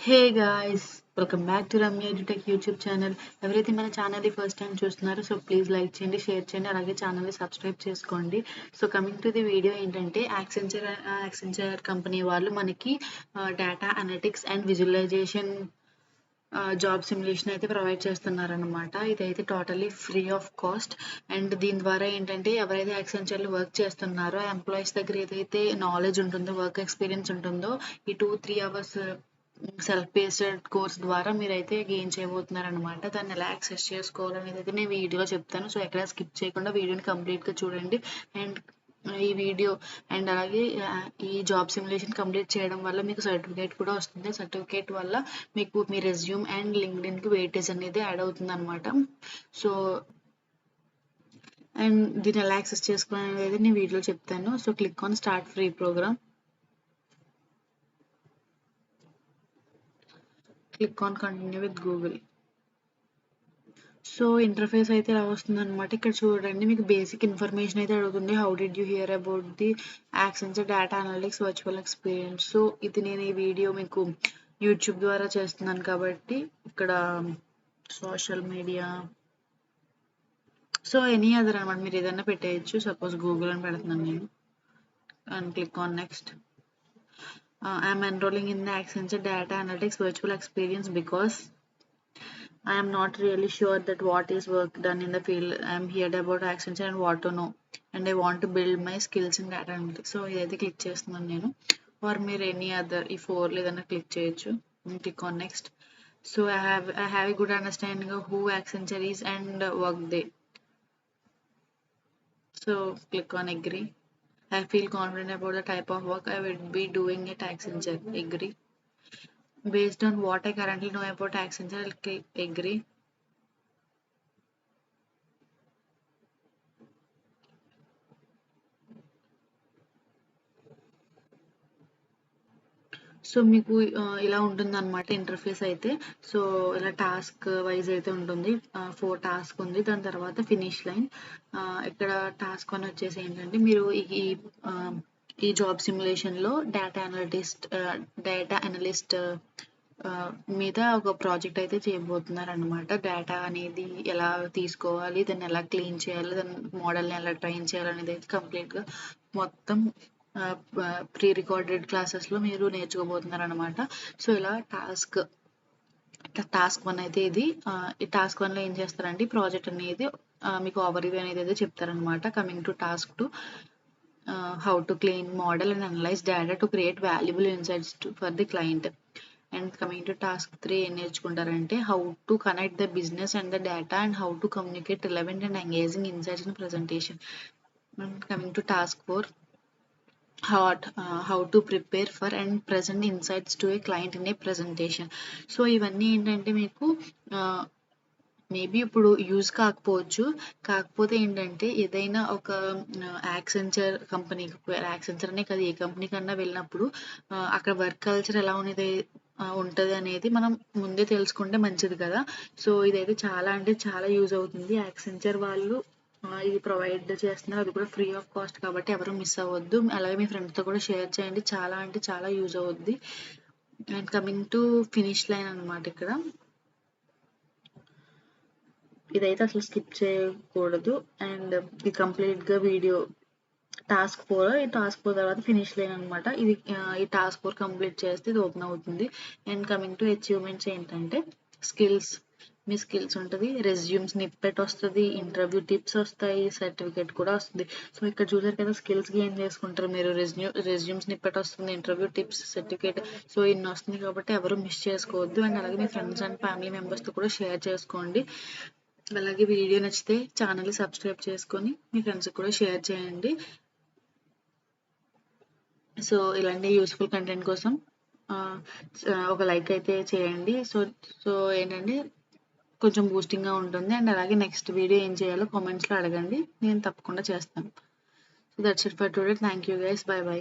Hey guys, welcome back to Ramya edutech YouTube channel. ఎవరైతే మన ఛానల్ని ఫస్ట్ టైం చూస్తున్నారో సో ప్లీజ్ లైక్ చేయండి, షేర్ చేయండి, అలాగే ఛానల్ని సబ్స్క్రైబ్ చేసుకోండి. So coming to the video ఏంటంటే యాక్సెంచర్ కంపెనీ వాళ్ళు మనకి data analytics and visualization job simulation అయితే ప్రొవైడ్ చేస్తున్నారనమాట. ఇదైతే totally free of cost. And దీని ద్వారా ఏంటంటే ఎవరైతే యాక్సెంచర్లో వర్క్ చేస్తున్నారో ఆ ఎంప్లాయీస్ దగ్గర ఏదైతే నాలెడ్జ్ ఉంటుందో, వర్క్ ఎక్స్పీరియన్స్ ఉంటుందో, ఈ 2-3 అవర్స్ సెల్ఫ్ బేస్డ్ కోర్స్ ద్వారా మీరైతే గెయిన్ చేయబోతున్నారనమాట. దాన్ని ఎలా యాక్సెస్ చేసుకోవాలనేది అయితే నేను వీడియోలో చెప్తాను. సో ఎక్కడ స్కిప్ చేయకుండా వీడియోని కంప్లీట్గా చూడండి. అండ్ ఈ వీడియో అండ్ అలాగే ఈ జాబ్ సిమ్యులేషన్ కంప్లీట్ చేయడం వల్ల మీకు సర్టిఫికేట్ కూడా వస్తుంది. సర్టిఫికేట్ వల్ల మీకు మీ రెజ్యూమ్ అండ్ లింక్డ్ఇన్కి వెయిటేజ్ అనేది యాడ్ అవుతుంది అనమాట. సో అండ్ దీన్ని ఎలా యాక్సెస్ చేసుకోవాలనేది నేను వీడియోలో చెప్తాను. So click on start free programme. Click on continue with Google. So interface అయితే ఇలా వస్తుంది అనమాట. ఇక్కడ చూడండి, మీకు బేసిక్ ఇన్ఫర్మేషన్ అయితే అడుగుతుంది. How did you hear about the Accenture data analytics virtual experience. So ఇది నేను ఈ వీడియో మీకు యూట్యూబ్ ద్వారా చేస్తున్నాను కాబట్టి ఇక్కడ social media, so any other అనమాట, మీరు ఏదైనా పెట్టేయచ్చు. సపోజ్ గూగుల్ అని పెడుతున్నాను నేను and click on next. I'm enrolling in the Accenture data analytics virtual experience because I am not really sure that what is work done in the field. I am heard about Accenture and what to know, and I want to build my skills in data analytics. So ఇదైతే click చేస్తున్నాను నేను. Are మీరు any other ఈ 4 ఏదైనా click చేయొచ్చు. Click on next. So I have a good understanding of who Accenture is and work they. So click on agree. I feel confident about the type of work I will be doing at Accenture. Agree. Based on what I currently know about Accenture, I'll click agree. So మీకు ఇలా ఉంటుందన్నమాట interface అయితే. So ఇలా task wise అయితే ఉంటుంది. 4 task ఉంది. దాని తర్వాత ఫినిష్ లైన్. ఇక్కడ టాస్క్ 1 వచ్చేసి ఏంటంటే మీరు ఈ జాబ్ సిమ్యులేషన్లో డేటా అనలిస్ట్ మీద ఒక ప్రాజెక్ట్ అయితే చేయబోతున్నారు అనమాట. డేటా అనేది ఎలా తీసుకోవాలి, దాన్ని ఎలా క్లీన్ చేయాలి, దాని మోడల్ని ఎలా ట్రైన్ చేయాలి అనేది అయితే కంప్లీట్గా మొత్తం ప్రీ రికార్డెడ్ క్లాసెస్లో మీరు నేర్చుకోబోతున్నారు అనమాట. సో ఇలా టాస్క్ 1 అయితే ఇది. ఈ టాస్క్ 1లో ఏం చేస్తారంటే ఈ ప్రాజెక్ట్ అనేది మీకు ఓవర్వ్యూ అనేది అయితే చెప్తారనమాట. Coming to task 2, how to clean, model and analyze data to create valuable insights for the client. And coming to task 3 ఏం నేర్చుకుంటారంటే how to connect the business and the data and how to communicate relevant and engaging insights in presentation. And coming to task 4, how to prepare for and present insights to a client in a presentation. So ఇవన్నీ ఏంటంటే మీకు maybe ఇప్పుడు use కాకపోవచ్చు. కాకపోతే ఏంటంటే ఏదైనా ఒక Accenture కంపెనీకి, యాక్సెంచర్ అనే కాదు ఏ కంపెనీ కన్నా వెళ్ళినప్పుడు అక్కడ వర్క్ కల్చర్ ఎలా ఉంటుంది అనేది మనం ముందే తెలుసుకుంటే మంచిది కదా. సో ఇదైతే చాలా అంటే చాలా యూజ్ అవుతుంది. యాక్సెంచర్ వాళ్ళు ఇది ప్రొవైడ్ చేస్తున్నారు, అది కూడా ఫ్రీ ఆఫ్ కాస్ట్ కాబట్టి ఎవరు మిస్ అవ్వద్దు. అలాగే మీ ఫ్రెండ్స్తో కూడా షేర్ చేయండి, చాలా అంటే చాలా యూజ్ అవుద్ది. And coming to finish line అనమాట. ఇక్కడ ఇదైతే అసలు స్కిప్ చేయకూడదు. అండ్ ఇది కంప్లీట్గా వీడియో టాస్క్ 4, ఈ టాస్క్ 4 తర్వాత ఫినిష్ లైన్ అనమాట. ఇది ఈ టాస్క్ 4 కంప్లీట్ చేస్తే ఇది ఓపెన్ అవుతుంది. అండ్ కమింగ్ టు అచీవ్మెంట్స్ ఏంటంటే స్కిల్స్, మీ స్కిల్స్ ఉంటుంది, రెజ్యూమ్ స్నిప్పెట్ వస్తుంది, ఇంటర్వ్యూ టిప్స్ వస్తాయి, సర్టిఫికేట్ కూడా వస్తుంది. సో ఇక్కడ చూసారు కదా, స్కిల్స్ గెయిన్ చేసుకుంటారు మీరు. రెజ్యూమ్ స్నిప్పెట్ వస్తుంది, ఇంటర్వ్యూ టిప్స్, సర్టిఫికేట్, సో ఇన్ని వస్తుంది కాబట్టి ఎవరు మిస్ చేసుకోవద్దు. అండ్ అలాగే మీ ఫ్రెండ్స్ అండ్ ఫ్యామిలీ మెంబర్స్తో కూడా షేర్ చేసుకోండి. అలాగే వీడియో నచ్చితే ఛానల్ని సబ్స్క్రైబ్ చేసుకొని మీ ఫ్రెండ్స్కి కూడా షేర్ చేయండి. సో ఇలాంటి యూస్ఫుల్ కంటెంట్ కోసం ఒక లైక్ అయితే చేయండి. సో ఏంటంటే కొంచెం బూస్టింగ్గా ఉంటుంది. అండ్ అలాగే నెక్స్ట్ వీడియో ఏం చేయాలో కామెంట్స్లో అడగండి, నేను తప్పకుండా చేస్తాను. So that's it for today. Thank you guys. By by.